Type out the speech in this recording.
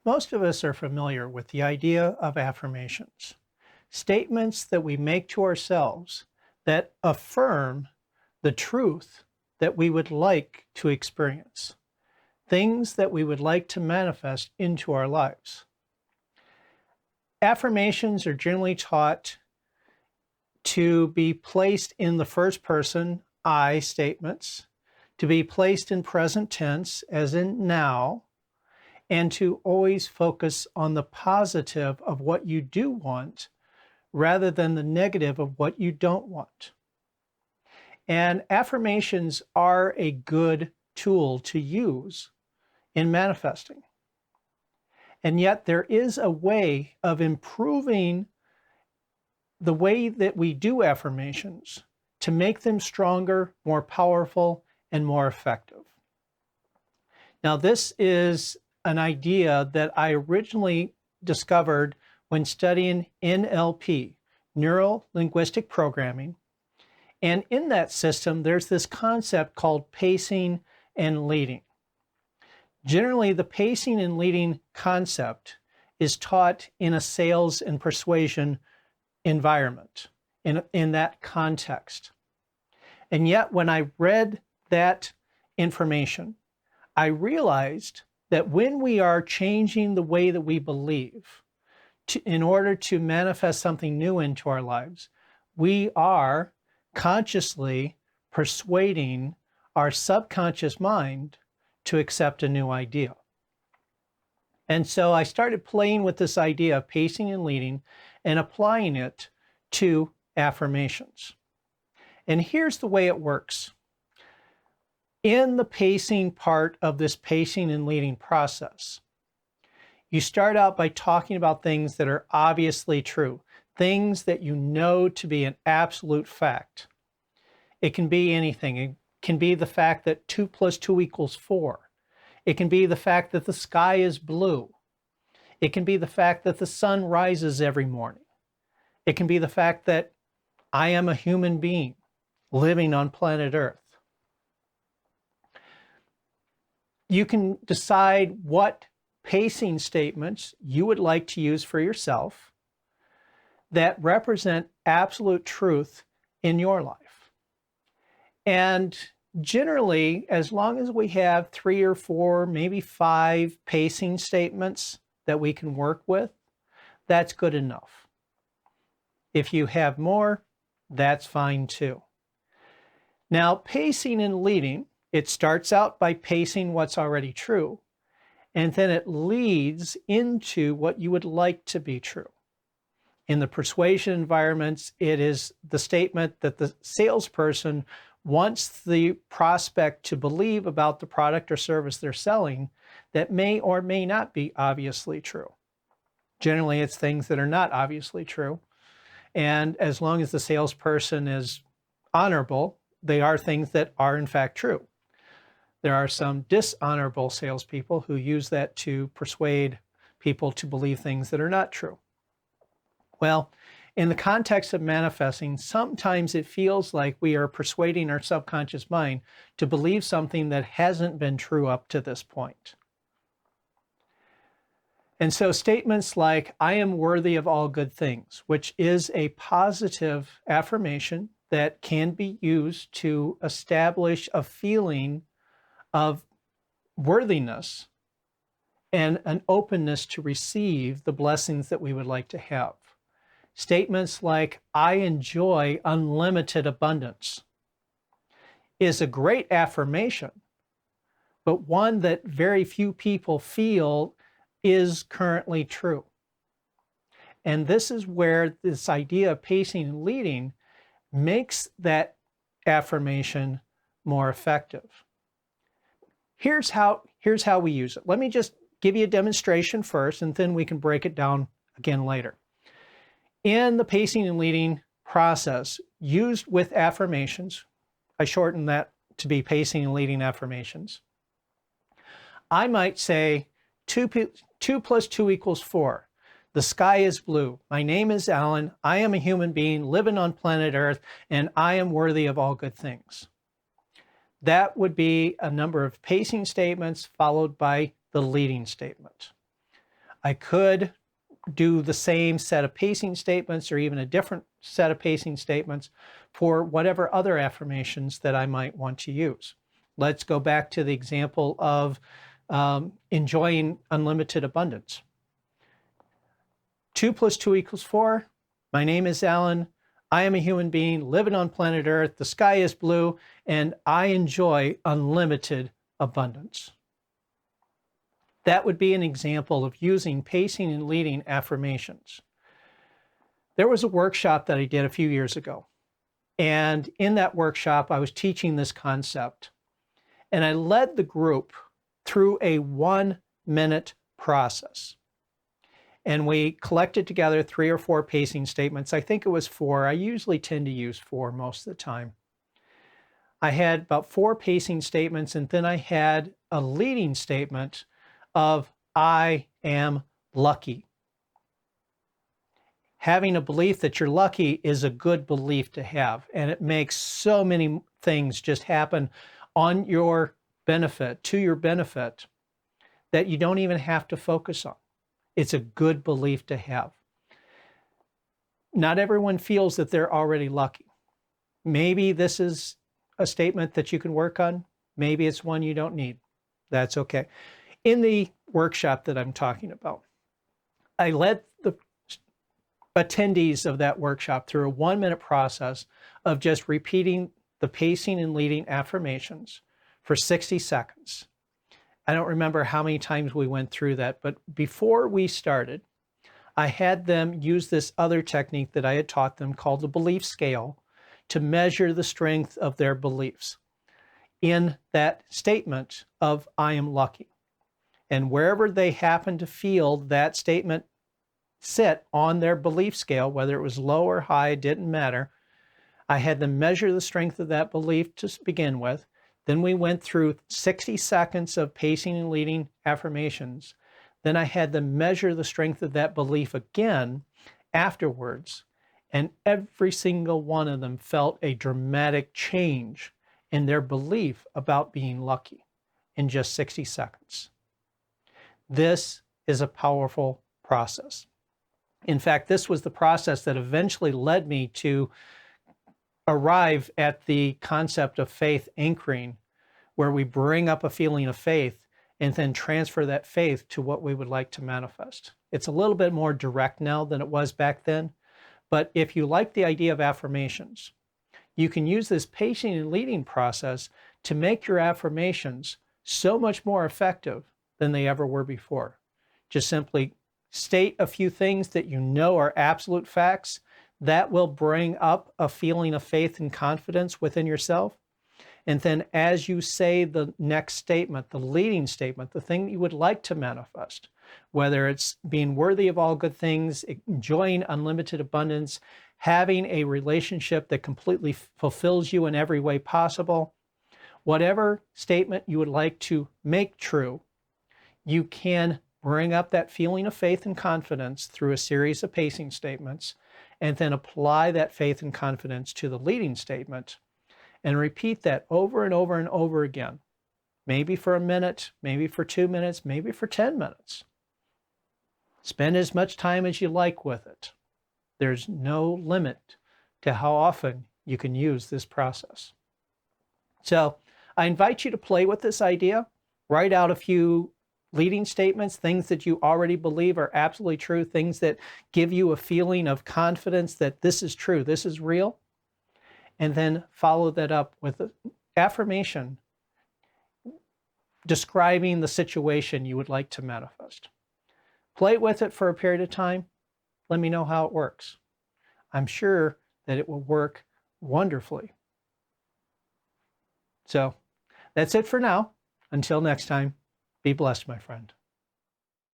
Most of us are familiar with the idea of affirmations, statements that we make to ourselves that affirm the truth that we would like to experience, things that we would like to manifest into our lives. Affirmations are generally taught to be placed in the first person I statements, to be placed in present tense, as in now, and to always focus on the positive of what you do want rather than the negative of what you don't want. And affirmations are a good tool to use in manifesting. And yet there is a way of improving the way that we do affirmations to make them stronger, more powerful, and more effective. Now, this is an idea that I originally discovered when studying NLP, Neuro-Linguistic Programming. And in that system, there's this concept called pacing and leading. Generally, the pacing and leading concept is taught in a sales and persuasion environment, in that context. And yet, when I read that information, I realized that when we are changing the way that we believe in order to manifest something new into our lives, we are consciously persuading our subconscious mind to accept a new idea. And so I started playing with this idea of pacing and leading and applying it to affirmations. And here's the way it works. In the pacing part of this pacing and leading process, you start out by talking about things that are obviously true, things that you know to be an absolute fact. It can be anything. It can be the fact that 2 + 2 = 4. It can be the fact that the sky is blue. It can be the fact that the sun rises every morning. It can be the fact that I am a human being living on planet Earth. You can decide what pacing statements you would like to use for yourself that represent absolute truth in your life. And generally, as long as we have 3 or 4, maybe 5 pacing statements that we can work with, that's good enough. If you have more, that's fine too. Now, pacing and leading, it starts out by pacing what's already true, and then it leads into what you would like to be true. In the persuasion environments, it is the statement that the salesperson wants the prospect to believe about the product or service they're selling that may or may not be obviously true. Generally, it's things that are not obviously true. And as long as the salesperson is honorable, they are things that are in fact true. There are some dishonorable salespeople who use that to persuade people to believe things that are not true. Well, in the context of manifesting, sometimes it feels like we are persuading our subconscious mind to believe something that hasn't been true up to this point. And so statements like, I am worthy of all good things, which is a positive affirmation that can be used to establish a feeling of worthiness and an openness to receive the blessings that we would like to have. Statements like, I enjoy unlimited abundance, is a great affirmation, but one that very few people feel is currently true. And this is where this idea of pacing and leading makes that affirmation more effective. Here's how we use it. Let me just give you a demonstration first, and then we can break it down again later. In the pacing and leading process used with affirmations, I shorten that to be pacing and leading affirmations. I might say 2 + 2 = 4. The sky is blue. My name is Alan. I am a human being living on planet Earth, and I am worthy of all good things. That would be a number of pacing statements followed by the leading statement. I could do the same set of pacing statements or even a different set of pacing statements for whatever other affirmations that I might want to use. Let's go back to the example of enjoying unlimited abundance. 2 + 2 = 4. My name is Alan. I am a human being living on planet Earth. The sky is blue, and I enjoy unlimited abundance. That would be an example of using pacing and leading affirmations. There was a workshop that I did a few years ago. And in that workshop, I was teaching this concept. And I led the group through a 1-minute process. And we collected together 3 or 4 pacing statements. I think it was 4. I usually tend to use 4 most of the time. I had about 4 pacing statements, and then I had a leading statement of I am lucky. Having a belief that you're lucky is a good belief to have, and it makes so many things just happen on your benefit, to your benefit, that you don't even have to focus on. It's a good belief to have. Not everyone feels that they're already lucky. Maybe this is a statement that you can work on. Maybe it's one you don't need. That's okay. In the workshop that I'm talking about, I led the attendees of that workshop through a 1-minute process of just repeating the pacing and leading affirmations for 60 seconds. I don't remember how many times we went through that, but before we started, I had them use this other technique that I had taught them called the belief scale to measure the strength of their beliefs in that statement of I am lucky. And wherever they happen to feel that statement sit on their belief scale, whether it was low or high, didn't matter, I had them measure the strength of that belief to begin with. Then we went through 60 seconds of pacing and leading affirmations. Then I had them measure the strength of that belief again afterwards. And every single one of them felt a dramatic change in their belief about being lucky in just 60 seconds. This is a powerful process. In fact, this was the process that eventually led me to arrive at the concept of faith anchoring, where we bring up a feeling of faith and then transfer that faith to what we would like to manifest. It's a little bit more direct now than it was back then, but if you like the idea of affirmations, you can use this pacing and leading process to make your affirmations so much more effective than they ever were before. Just simply state a few things that you know are absolute facts. That will bring up a feeling of faith and confidence within yourself. And then as you say the next statement, the leading statement, the thing that you would like to manifest, whether it's being worthy of all good things, enjoying unlimited abundance, having a relationship that completely fulfills you in every way possible, whatever statement you would like to make true, you can bring up that feeling of faith and confidence through a series of pacing statements, and then apply that faith and confidence to the leading statement, and repeat that over and over and over again, maybe for a minute, maybe for 2 minutes, maybe for 10 minutes. Spend as much time as you like with it. There's no limit to how often you can use this process. So I invite you to play with this idea, write out a few leading statements, things that you already believe are absolutely true, things that give you a feeling of confidence that this is true, this is real, and then follow that up with an affirmation describing the situation you would like to manifest. Play with it for a period of time. Let me know how it works. I'm sure that it will work wonderfully. So that's it for now. Until next time, be blessed, my friend.